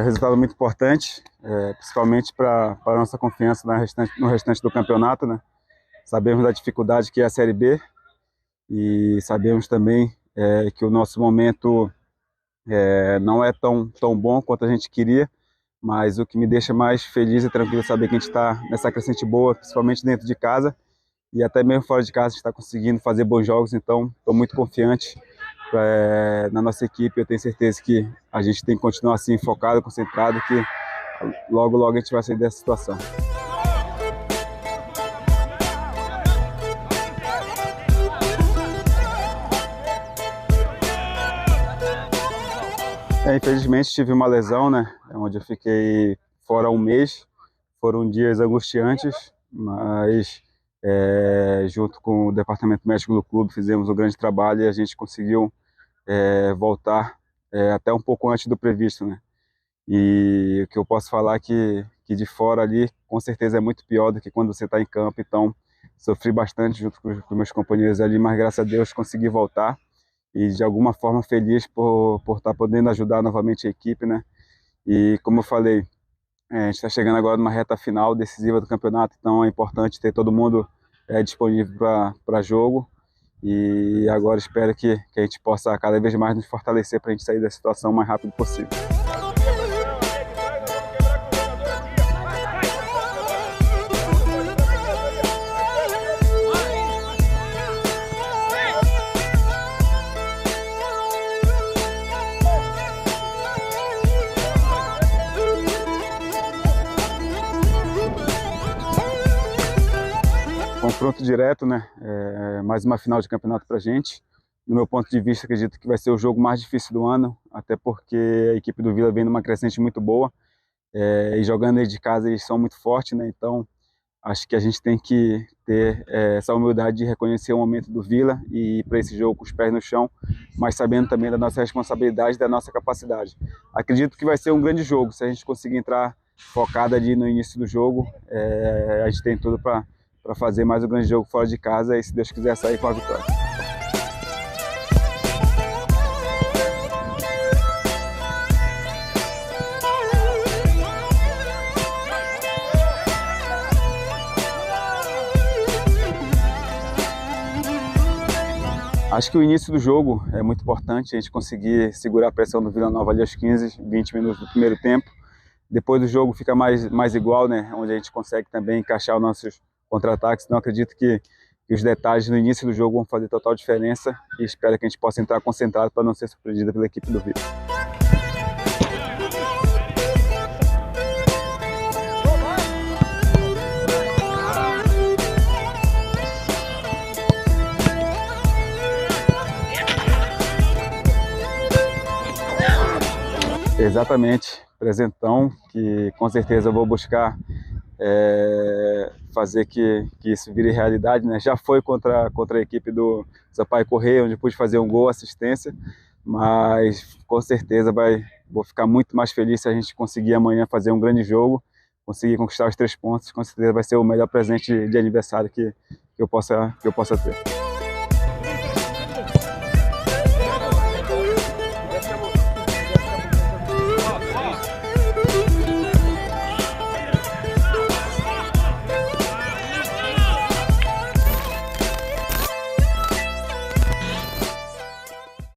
Resultado muito importante, principalmente para a nossa confiança no restante do campeonato, né? Sabemos da dificuldade que é a Série B e sabemos também que o nosso momento não é tão bom quanto a gente queria, mas o que me deixa mais feliz e tranquilo é saber que a gente está nessa crescente boa, principalmente dentro de casa e até mesmo fora de casa a gente está conseguindo fazer bons jogos, então estou muito confiante na nossa equipe. Eu tenho certeza que a gente tem que continuar assim, focado, concentrado, que logo, logo a gente vai sair dessa situação. Infelizmente tive uma lesão, né, onde eu fiquei fora um mês. Foram dias angustiantes, mas junto com o departamento médico do clube fizemos um grande trabalho e a gente conseguiu voltar até um pouco antes do previsto, né? E o que eu posso falar é que de fora ali, com certeza é muito pior do que quando você está em campo. Então, sofri bastante junto com meus companheiros ali, mas graças a Deus consegui voltar e de alguma forma feliz por estar podendo ajudar novamente a equipe, né? E como eu falei, a gente está chegando agora numa reta final decisiva do campeonato, então é importante ter todo mundo disponível para jogo. E agora espero que a gente possa cada vez mais nos fortalecer para a gente sair da situação o mais rápido possível. Confronto direto, né? Mais uma final de campeonato para a gente. No meu ponto de vista, acredito que vai ser o jogo mais difícil do ano, até porque a equipe do Vila vem numa crescente muito boa e jogando aí de casa eles são muito fortes, né? Então acho que a gente tem que ter essa humildade de reconhecer o momento do Vila e ir para esse jogo com os pés no chão, mas sabendo também da nossa responsabilidade e da nossa capacidade. Acredito que vai ser um grande jogo, se a gente conseguir entrar focado ali no início do jogo, a gente tem tudo para fazer mais um grande jogo fora de casa e, se Deus quiser, sair com a vitória. Acho que o início do jogo é muito importante, a gente conseguir segurar a pressão do Vila Nova ali aos 15, 20 minutos do primeiro tempo. Depois do jogo fica mais igual, né? Onde a gente consegue também encaixar os nossos contra-ataques. Então acredito que os detalhes no início do jogo vão fazer total diferença e espero que a gente possa entrar concentrado para não ser surpreendido pela equipe do Vila. Exatamente, presentão, que com certeza eu vou buscar fazer que isso vire realidade, né? Já foi contra a equipe do Sampaio Corrêa, onde pude fazer um gol, assistência, mas com certeza vou ficar muito mais feliz se a gente conseguir amanhã fazer um grande jogo, conseguir conquistar os 3 pontos. Com certeza vai ser o melhor presente de aniversário que eu possa ter.